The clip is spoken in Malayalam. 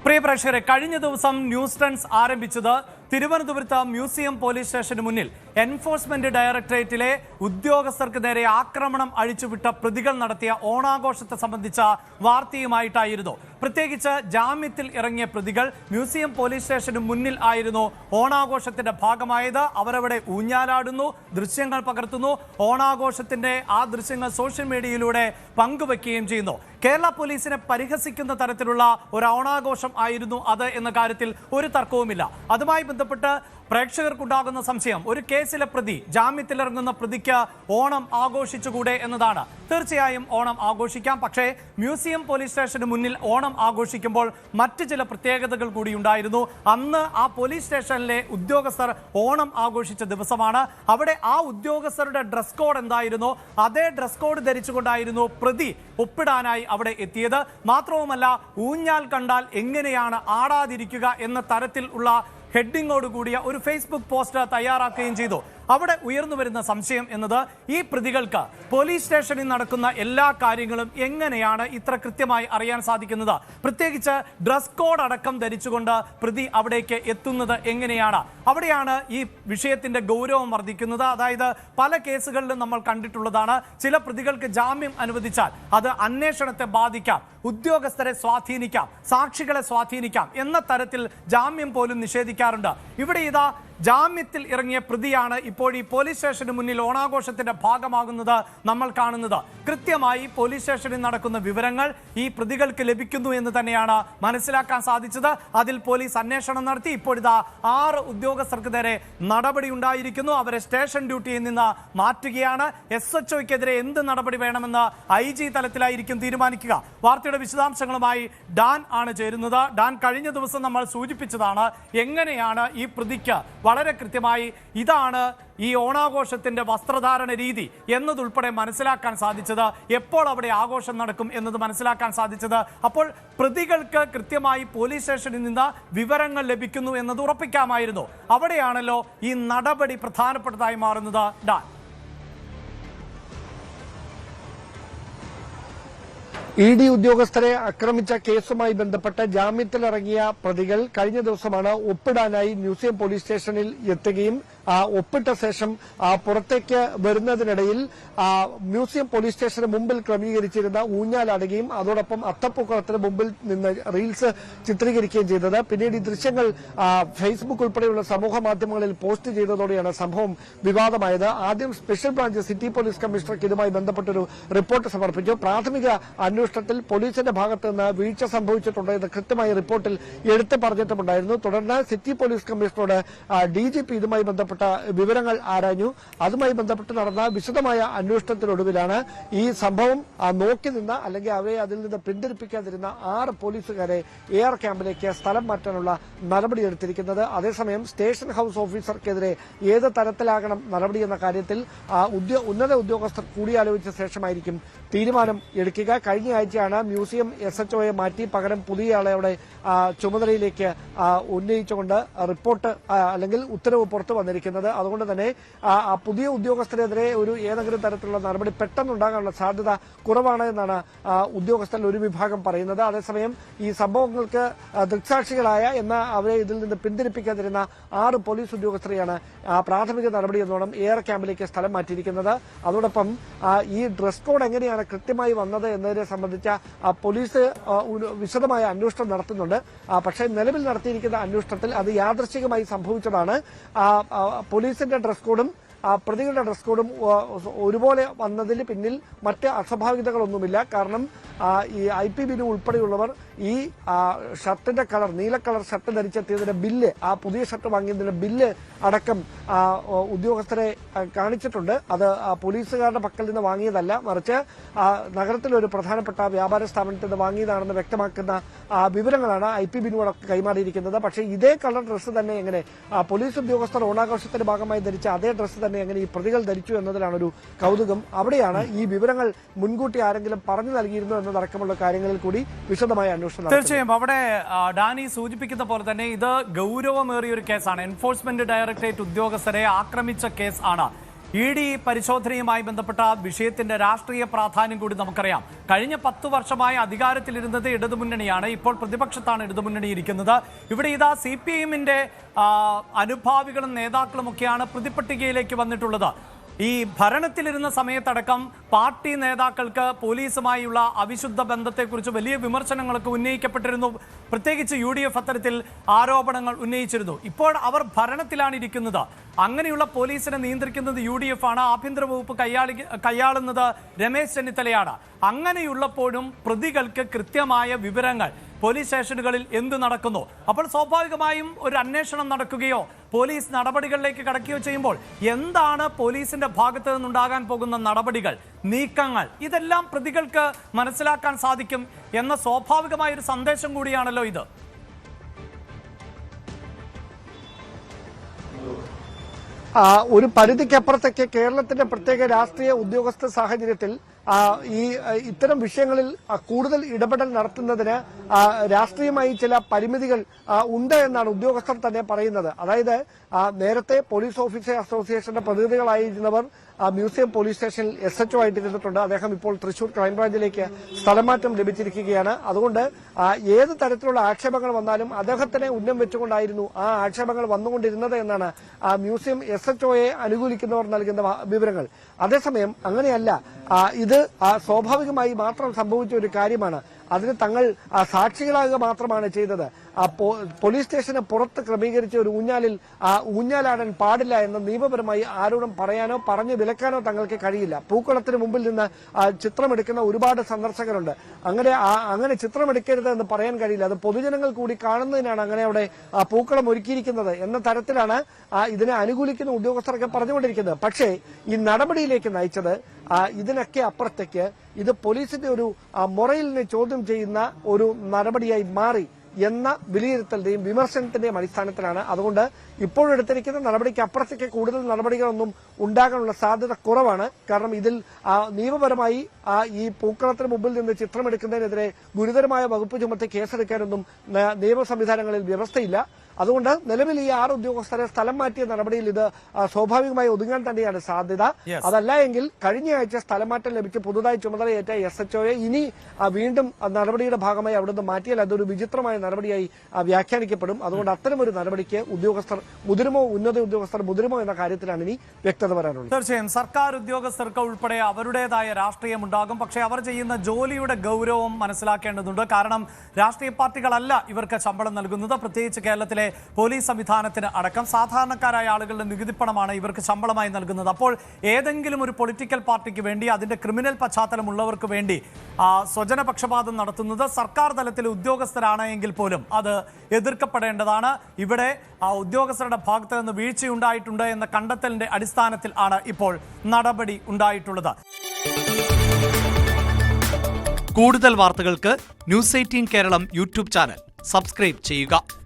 പ്രിയ പ്രേക്ഷകരെ, കഴിഞ്ഞ ദിവസം ന്യൂസ് ട്രെൻഡ്സ് ആരംഭിച്ചത് തിരുവനന്തപുരത്ത് മ്യൂസിയം പോലീസ് സ്റ്റേഷന് മുന്നിൽ എൻഫോഴ്സ്മെന്റ് ഡയറക്ടറേറ്റിലെ ഉദ്യോഗസ്ഥർക്ക് നേരെ ആക്രമണം അഴിച്ചുവിട്ട പ്രതികൾ നടത്തിയ ഓണാഘോഷത്തെ സംബന്ധിച്ച വാർത്തയുമായിട്ടായിരുന്നു. പ്രത്യേകിച്ച് ജാമ്യത്തിൽ ഇറങ്ങിയ പ്രതികൾ മ്യൂസിയം പോലീസ് സ്റ്റേഷന് മുന്നിൽ ആയിരുന്നു ഓണാഘോഷത്തിന്റെ ഭാഗമായത്. അവരവിടെ ഊഞ്ഞാലാടുന്നു, ദൃശ്യങ്ങൾ പകർത്തുന്നു, ഓണാഘോഷത്തിന്റെ ആ ദൃശ്യങ്ങൾ സോഷ്യൽ മീഡിയയിലൂടെ പങ്കുവെക്കുകയും ചെയ്യുന്നു. കേരള പോലീസിനെ പരിഹസിക്കുന്ന തരത്തിലുള്ള ഒരു ഓണാഘോഷം ആയിരുന്നു അത് എന്ന കാര്യത്തിൽ ഒരു തർക്കവുമില്ല. അതുമായി ബന്ധപ്പെട്ട് പ്രേക്ഷകർക്കുണ്ടാകുന്ന സംശയം, ഒരു കേസിലെ പ്രതി, ജാമ്യത്തിലിറങ്ങുന്ന പ്രതിക്ക് ഓണം ആഘോഷിച്ചുകൂടെ എന്നതാണ്. തീർച്ചയായും ഓണം ആഘോഷിക്കാം. പക്ഷേ മ്യൂസിയം പോലീസ് സ്റ്റേഷന് മുന്നിൽ ഓണം ആഘോഷിക്കുമ്പോൾ മറ്റ് ചില പ്രത്യേകതകൾ കൂടി ഉണ്ടായിരുന്നു. അന്ന് ആ പോലീസ് സ്റ്റേഷനിലെ ഉദ്യോഗസ്ഥർ ഓണം ആഘോഷിച്ച ദിവസമാണ്. അവിടെ ആ ഉദ്യോഗസ്ഥരുടെ ഡ്രസ് കോഡ് എന്തായിരുന്നു, അതേ ഡ്രസ് കോഡ് ധരിച്ചുകൊണ്ടായിരുന്നു പ്രതി ഒപ്പിടാനായി അവിടെ എത്തിയത്. മാത്രവുമല്ല, ഊഞ്ഞാൽ കണ്ടാൽ എങ്ങനെയാണ് ആടാതിരിക്കുക എന്ന തരത്തിൽ ഉള്ള ഹെഡിങ്ങോട് കൂടിയ ഒരു ഫേസ്ബുക്ക് പോസ്റ്റ് തയ്യാറാക്കുകയും ചെയ്തു. അവിടെ ഉയർന്നു വരുന്ന സംശയം എന്നത്, ഈ പ്രതികൾക്ക് പോലീസ് സ്റ്റേഷനിൽ നടക്കുന്ന എല്ലാ കാര്യങ്ങളും എങ്ങനെയാണ് ഇത്ര കൃത്യമായി അറിയാൻ സാധിക്കുന്നത്? പ്രത്യേകിച്ച് ഡ്രസ് കോഡ് അടക്കം ധരിച്ചുകൊണ്ട് പ്രതി അവിടേക്ക് എത്തുന്നത് എങ്ങനെയാണ്? അവിടെയാണ് ഈ വിഷയത്തിന്റെ ഗൗരവം വർദ്ധിക്കുന്നത്. അതായത് പല കേസുകളിലും നമ്മൾ കണ്ടിട്ടുള്ളതാണ്, ചില പ്രതികൾക്ക് ജാമ്യം അനുവദിച്ചാൽ അത് അന്വേഷണത്തെ ബാധിക്കാം, ഉദ്യോഗസ്ഥരെ സ്വാധീനിക്കാം, സാക്ഷികളെ സ്വാധീനിക്കാം എന്ന തരത്തിൽ ജാമ്യം പോലും നിഷേധിക്കാറുണ്ട്. ഇവിടെ ഇതാ ജാമ്യത്തിൽ ഇറങ്ങിയ പ്രതിയാണ് ഇപ്പോൾ ഈ പോലീസ് സ്റ്റേഷന് മുന്നിൽ ഓണാഘോഷത്തിന്റെ ഭാഗമാകുന്നത് നമ്മൾ കാണുന്നത്. കൃത്യമായി പോലീസ് സ്റ്റേഷനിൽ നടക്കുന്ന വിവരങ്ങൾ ഈ പ്രതികൾക്ക് ലഭിക്കുന്നു എന്ന് തന്നെയാണ് മനസ്സിലാക്കാൻ സാധിച്ചത്. അതിൽ പോലീസ് അന്വേഷണം നടത്തി. ഇപ്പോഴിതാ 6 ഉദ്യോഗസ്ഥർക്ക് നേരെ നടപടി ഉണ്ടായിരിക്കുന്നു. അവരെ സ്റ്റേഷൻ ഡ്യൂട്ടിയിൽ നിന്ന് മാറ്റുകയാണ്. SHOയ്ക്കെതിരെ എന്ത് നടപടി വേണമെന്ന് IG തലത്തിലായിരിക്കും തീരുമാനിക്കുക. വാർത്തയുടെ വിശദാംശങ്ങളുമായി ഡാൻ ആണ് ചേരുന്നത്. ഡാൻ, കഴിഞ്ഞ ദിവസം നമ്മൾ സൂചിപ്പിച്ചതാണ് എങ്ങനെയാണ് ഈ പ്രതിക്ക് വളരെ കൃത്യമായി ഇതാണ് ഈ ഓണാഘോഷത്തിന്റെ വസ്ത്രധാരണ രീതി എന്നതുൾപ്പെടെ മനസ്സിലാക്കാൻ സാധിച്ചത്, എപ്പോൾ അവിടെ ആഘോഷം നടക്കും എന്നത് മനസ്സിലാക്കാൻ സാധിച്ചത്. അപ്പോൾ പ്രതികൾക്ക് കൃത്യമായി പോലീസ് സ്റ്റേഷനിൽ നിന്ന് വിവരങ്ങൾ ലഭിക്കുന്നു എന്നത് ഉറപ്പിക്കാമായിരുന്നു. അവിടെയാണല്ലോ ഈ നടപടി പ്രധാനപ്പെട്ടതായി മാറുന്നത്. ഡാൻ, ED ഉദ്യോഗസ്ഥരെ ആക്രമിച്ച കേസുമായി ബന്ധപ്പെട്ട് ജാമ്യത്തിലിറങ്ങിയ പ്രതികൾ കഴിഞ്ഞ ദിവസമാണ് ഒപ്പിടാനായി മ്യൂസിയം പോലീസ് സ്റ്റേഷനിൽ എത്തുകയും ഒപ്പിട്ട ശേഷം പുറത്തേക്ക് വരുന്നതിനിടയിൽ മ്യൂസിയം പോലീസ് സ്റ്റേഷന് മുമ്പിൽ ക്രമീകരിച്ചിരുന്ന ഊഞ്ഞാലാടുകയും അതോടൊപ്പം അത്തപ്പൂക്കളത്തിന് മുമ്പിൽ നിന്ന് റീൽസ് ചിത്രീകരിക്കുകയും ചെയ്തത്. പിന്നീട് ഈ ദൃശ്യങ്ങൾ ഫേസ്ബുക്ക് ഉൾപ്പെടെയുള്ള സമൂഹ മാധ്യമങ്ങളിൽ പോസ്റ്റ് ചെയ്തതോടെയാണ് സംഭവം വിവാദമായത്. ആദ്യം സ്പെഷ്യൽ ബ്രാഞ്ച് സിറ്റി പോലീസ് കമ്മീഷണർക്ക് ഇതുമായി ബന്ധപ്പെട്ടൊരു റിപ്പോർട്ട് സമർപ്പിച്ചു. പ്രാഥമിക അന്വേഷണത്തിൽ പോലീസിന്റെ ഭാഗത്ത് നിന്ന് വീഴ്ച സംഭവിച്ചിട്ടുണ്ട് എന്ന് കൃത്യമായ റിപ്പോർട്ടിൽ എടുത്തു പറഞ്ഞിട്ടുണ്ടായിരുന്നു. തുടർന്ന് സിറ്റി പോലീസ് കമ്മീഷണറോട് DGP ഇതുമായി ബന്ധപ്പെട്ട വിവരങ്ങൾ ആരാഞ്ഞു. അതുമായി ബന്ധപ്പെട്ട് നടന്ന വിശദമായ അന്വേഷണത്തിനൊടുവിലാണ് ഈ സംഭവം നോക്കി നിന്ന, അല്ലെങ്കിൽ അവരെ അതിൽ നിന്ന് പിന്തിരിപ്പിക്കാതിരുന്ന 6 പോലീസുകാരെ AR ക്യാമ്പിലേക്ക് സ്ഥലം മാറ്റാനുള്ള നടപടിയെടുത്തിരിക്കുന്നത്. അതേസമയം സ്റ്റേഷൻ ഹൌസ് ഓഫീസർക്കെതിരെ ഏത് തരത്തിലാകണം നടപടി എന്ന കാര്യത്തിൽ ഉന്നത ഉദ്യോഗസ്ഥർ കൂടിയാലോചിച്ച ശേഷമായിരിക്കും തീരുമാനം എടുക്കുക. കഴിഞ്ഞ ആഴ്ചയാണ് മ്യൂസിയം SHOയെ മാറ്റി പകരം പുതിയ ആളെ അവിടെ ചുമതലയിലേക്ക് ഉന്നയിച്ചുകൊണ്ട് റിപ്പോർട്ട് അല്ലെങ്കിൽ ഉത്തരവ് പുറത്തു വന്നിരിക്കുന്നത്. അതുകൊണ്ട് തന്നെ പുതിയ ഉദ്യോഗസ്ഥരെതിരെ ഏതെങ്കിലും തരത്തിലുള്ള നടപടി പെട്ടെന്നുണ്ടാകാനുള്ള സാധ്യത കുറവാണ് എന്നാണ് ഉദ്യോഗസ്ഥരിൽ ഒരു വിഭാഗം പറയുന്നത്. അതേസമയം ഈ സംഭവങ്ങൾക്ക് ദൃക്സാക്ഷികളായ എന്നാൽ അവരെ ഇതിൽ നിന്ന് പിന്തിരിപ്പിക്കാതിരുന്ന 6 പോലീസ് ഉദ്യോഗസ്ഥരെയാണ് പ്രാഥമിക നടപടി എന്നോണം AR ക്യാമ്പിലേക്ക് സ്ഥലം മാറ്റിയിരിക്കുന്നത്. അതോടൊപ്പം ഈ ഡ്രസ് കോഡ് എങ്ങനെയാണ് കൃത്യമായി വന്നത് എന്നതിനെ സംബന്ധിച്ച പോലീസ് വിശദമായ അന്വേഷണം നടത്തുന്നുണ്ട്. പക്ഷേ നിലവിൽ നടത്തിയിരിക്കുന്ന അന്വേഷണത്തിൽ അത് യാദൃശ്ചികമായി സംഭവിച്ചതാണ്. പോലീസിന്റെ ഡ്രസ് കോഡും പ്രതികളുടെ ഡ്രസ് കോഡും ഒരുപോലെ വന്നതിന് പിന്നിൽ മറ്റ് അസ്വാഭാവികതകളൊന്നുമില്ല. കാരണം ഈ IPB ഉൾപ്പെടെയുള്ളവർ ഈ ഷർട്ടിന്റെ കളർ, നീല കളർ ഷർട്ട് ധരിച്ചെത്തിയതിന്റെ ബില്ല്, പുതിയ ഷർട്ട് വാങ്ങിയതിന്റെ ബില്ല് അടക്കം ഉദ്യോഗസ്ഥരെ കാണിച്ചിട്ടുണ്ട്. അത് പോലീസുകാരുടെ പക്കൽ നിന്ന് വാങ്ങിയതല്ല, മറിച്ച് നഗരത്തിലൊരു പ്രധാനപ്പെട്ട വ്യാപാര സ്ഥാപനത്തിൽ നിന്ന് വാങ്ങിയതാണെന്ന് വ്യക്തമാക്കുന്ന വിവരങ്ങളാണ് IPB കൈമാറിയിരിക്കുന്നത്. പക്ഷേ ഇതേ കളർ ഡ്രസ്സ് തന്നെ എങ്ങനെ പോലീസ് ഉദ്യോഗസ്ഥർ ഓണാഘോഷത്തിന്റെ ഭാഗമായി ധരിച്ച അതേ ഡ്രസ്സ് തന്നെ എങ്ങനെ ഈ പ്രതികൾ ധരിച്ചു എന്നതിലാണ് ഒരു കൗതുകം. അവിടെയാണ് ഈ വിവരങ്ങൾ മുൻകൂട്ടി ആരെങ്കിലും പറഞ്ഞു നൽകിയിരുന്നു എന്നതടക്കമുള്ള കാര്യങ്ങളിൽ കൂടി വിശദമായ അന്വേഷണം. തീർച്ചയായും അവിടെ ഡാനി സൂചിപ്പിക്കുന്ന പോലെ തന്നെ ഇത് ഗൗരവമേറിയ ഒരു കേസാണ്. എൻഫോഴ്സ്മെന്റ് ഡയറക്ടറേറ്റ് ഉദ്യോഗസ്ഥരെ ആക്രമിച്ച കേസ് ആണ്. ED പരിശോധനയുമായി ബന്ധപ്പെട്ട വിഷയത്തിന്റെ രാഷ്ട്രീയ പ്രാധാന്യം കൂടി നമുക്കറിയാം. കഴിഞ്ഞ 10 വർഷമായി അധികാരത്തിലിരുന്നത് ഇടതുമുന്നണിയാണ്. ഇപ്പോൾ പ്രതിപക്ഷത്താണ് ഇടതുമുന്നണി ഇരിക്കുന്നത്. ഇവിടെ ഇതാ CPIM-ന്റെ അനുഭാവികളും നേതാക്കളുമൊക്കെയാണ് പ്രതിപട്ടികയിലേക്ക് വന്നിട്ടുള്ളത്. ഈ ഭരണത്തിലിരുന്ന സമയത്തടക്കം പാർട്ടി നേതാക്കൾക്ക് പോലീസുമായുള്ള അവിശുദ്ധ ബന്ധത്തെക്കുറിച്ച് വലിയ വിമർശനങ്ങളൊക്കെ ഉന്നയിക്കപ്പെട്ടിരുന്നു. പ്രത്യേകിച്ച് UDF അത്തരത്തിൽ ആരോപണങ്ങൾ ഉന്നയിച്ചിരുന്നു. ഇപ്പോൾ അവർ ഭരണത്തിലാണ് ഇരിക്കുന്നത്. അങ്ങനെയുള്ള പോലീസിനെ നിയന്ത്രിക്കുന്നത് UDF ആണ്. ആഭ്യന്തര വകുപ്പ് കൈയാളുന്നത് രമേശ് ചെന്നിത്തലയാണ്. അങ്ങനെയുള്ളപ്പോഴും പ്രതികൾക്ക് കൃത്യമായ വിവരങ്ങൾ പോലീസ് സ്റ്റേഷനുകളിൽ എന്ത് നടക്കുന്നു, അപ്പോൾ സ്വാഭാവികമായും ഒരു അന്വേഷണം നടക്കുകയോ പോലീസ് നടപടികളിലേക്ക് കടക്കുകയോ ചെയ്യുമ്പോൾ എന്താണ് പോലീസിന്റെ ഭാഗത്ത് നിന്നുണ്ടാകാൻ പോകുന്ന നടപടികൾ, നീക്കങ്ങൾ, ഇതെല്ലാം പ്രതികൾക്ക് മനസ്സിലാക്കാൻ സാധിക്കും എന്ന സ്വാഭാവികമായ ഒരു സന്ദേശം കൂടിയാണല്ലോ ഇത്. ഒരു പരിധിക്കപ്പുറത്തേക്ക് കേരളത്തിന്റെ പ്രത്യേക രാഷ്ട്രീയ ഉദ്യോഗസ്ഥ സാഹചര്യത്തിൽ ഇത്തരം വിഷയങ്ങളിൽ കൂടുതൽ ഇടപെടൽ നടത്തുന്നതിന് രാഷ്ട്രീയമായി ചില പരിമിതികൾ ഉണ്ട് എന്നാണ് ഉദ്യോഗസ്ഥർ തന്നെ പറയുന്നത്. അതായത് നേരത്തെ പോലീസ് ഓഫീസർ അസോസിയേഷന്റെ പ്രതിനിധികളായിരുന്നവർ മ്യൂസിയം പോലീസ് സ്റ്റേഷനിൽ SHO ആയിട്ട് ഇരുന്നിട്ടുണ്ട്. അദ്ദേഹം ഇപ്പോൾ തൃശൂർ ക്രൈംബ്രാഞ്ചിലേക്ക് സ്ഥലമാറ്റം ലഭിച്ചിരിക്കുകയാണ്. അതുകൊണ്ട് ഏത് തരത്തിലുള്ള ആക്ഷേപങ്ങൾ വന്നാലും അദ്ദേഹത്തിനെ ഉന്നം വെച്ചുകൊണ്ടായിരുന്നു ആ ആക്ഷേപങ്ങൾ വന്നുകൊണ്ടിരുന്നത് എന്നാണ് മ്യൂസിയം SHOയെ അനുകൂലിക്കുന്നവർ നൽകുന്ന വിവരങ്ങൾ. അതേസമയം അങ്ങനെയല്ല, ഇത് സ്വാഭാവികമായി മാത്രം സംഭവിച്ച ഒരു കാര്യമാണ്. അതിന് തങ്ങൾ സാക്ഷികളാകുക മാത്രമാണ് ചെയ്തത്. പോലീസ് സ്റ്റേഷന് പുറത്ത് ക്രമീകരിച്ച ഒരു ഊഞ്ഞാലാടാൻ പാടില്ല എന്ന് നിയമപരമായി ആരോടും പറയാനോ പറഞ്ഞു വിലക്കാനോ തങ്ങൾക്ക് കഴിയില്ല. പൂക്കളത്തിന് മുമ്പിൽ നിന്ന് ചിത്രമെടുക്കുന്ന ഒരുപാട് സന്ദർശകരുണ്ട്. അങ്ങനെ ചിത്രമെടുക്കരുത് എന്ന് പറയാൻ കഴിയില്ല. അത് പൊതുജനങ്ങൾ കൂടി കാണുന്നതിനാണ് അങ്ങനെ അവിടെ പൂക്കളം ഒരുക്കിയിരിക്കുന്നത് എന്ന തരത്തിലാണ് ഇതിനെ അനുകൂലിക്കുന്ന ഉദ്യോഗസ്ഥരൊക്കെ പറഞ്ഞുകൊണ്ടിരിക്കുന്നത്. പക്ഷേ ഈ നടപടിയിലേക്ക് നയിച്ചത് ഇതിനൊക്കെ അപ്പുറത്തേക്ക് ഇത് പോലീസിന്റെ ഒരു മൊറലിനെ ചോദ്യം ചെയ്യുന്ന ഒരു നടപടിയായി മാറി എന്ന വിലയിരുത്തലിന്റെയും വിമർശനത്തിന്റെയും അടിസ്ഥാനത്തിലാണ്. അതുകൊണ്ട് ഇപ്പോഴെടുത്തിരിക്കുന്ന നടപടിക്ക് അപ്പുറത്തേക്ക് കൂടുതൽ നടപടികളൊന്നും ഉണ്ടാകാനുള്ള സാധ്യത കുറവാണ്. കാരണം ഇതിൽ നിയമപരമായി ഈ പൂക്കളത്തിന് മുമ്പിൽ നിന്ന് ചിത്രമെടുക്കുന്നതിനെതിരെ ഗുരുതരമായ വകുപ്പ് ചുമത്തി കേസെടുക്കാനൊന്നും നിയമ സംവിധാനങ്ങളിൽ വ്യവസ്ഥയില്ല. അതുകൊണ്ട് നിലവിൽ ഈ 6 ഉദ്യോഗസ്ഥരെ സ്ഥലം മാറ്റിയ നടപടിയിൽ ഇത് സ്വാഭാവികമായി ഒതുങ്ങാൻ തന്നെയാണ് സാധ്യത. അതല്ല എങ്കിൽ കഴിഞ്ഞ ആഴ്ച സ്ഥലം മാറ്റം ലഭിച്ച് പുതുതായി ചുമതലയേറ്റ SHOയെ ഇനി വീണ്ടും നടപടിയുടെ ഭാഗമായി അവിടുന്ന് മാറ്റിയാൽ അതൊരു വിചിത്രമായ നടപടിയായി വ്യാഖ്യാനിക്കപ്പെടും. അതുകൊണ്ട് അത്തരമൊരു നടപടിക്ക് ഉദ്യോഗസ്ഥർ മുതിരുമോ, ഉന്നത ഉദ്യോഗസ്ഥർ മുതിരുമോ എന്ന കാര്യത്തിലാണ് ഇനി വ്യക്തത വരാനുള്ളത്. തീർച്ചയായും സർക്കാർ ഉദ്യോഗസ്ഥർക്ക് ഉൾപ്പെടെ അവരുടേതായ രാഷ്ട്രീയം ഉണ്ടാകും. പക്ഷേ അവർ ചെയ്യുന്ന ജോലിയുടെ ഗൗരവം മനസ്സിലാക്കേണ്ടതുണ്ട്. കാരണം രാഷ്ട്രീയ പാർട്ടികളല്ല ഇവർക്ക് ശമ്പളം നൽകുന്നത്. പ്രത്യേകിച്ച് കേരളത്തിലെ പോലീസ് സംവിധാനത്തിന് അടക്കം സാധാരണക്കാരായ ആളുകളുടെ നികുതിപ്പണമാണ് ഇവർക്ക് ശമ്പളമായി നൽകുന്നത്. അപ്പോൾ ഏതെങ്കിലും ഒരു പൊളിറ്റിക്കൽ പാർട്ടിക്ക് വേണ്ടി, അതിന്റെ ക്രിമിനൽ പശ്ചാത്തലമുള്ളവർക്ക് വേണ്ടി സ്വജനപക്ഷപാതം നടത്തുന്നത് സർക്കാർ തലത്തിലെ ഉദ്യോഗസ്ഥരാണ് എങ്കിൽ പോലും അത് എതിർക്കപ്പെടേണ്ടതാണ്. ഇവിടെ ഉദ്യോഗസ്ഥരുടെ ഭാഗത്ത് നിന്ന് വീഴ്ചയുണ്ടായിട്ടുണ്ട് എന്ന കണ്ടെത്തലിന്റെ അടിസ്ഥാനത്തിൽ ആണ് ഇപ്പോൾ നടപടി ഉണ്ടായിട്ടുള്ളത്. കൂടുതൽ വാർത്തകൾക്ക് News 18 Keralam YouTube channel subscribe ചെയ്യുക.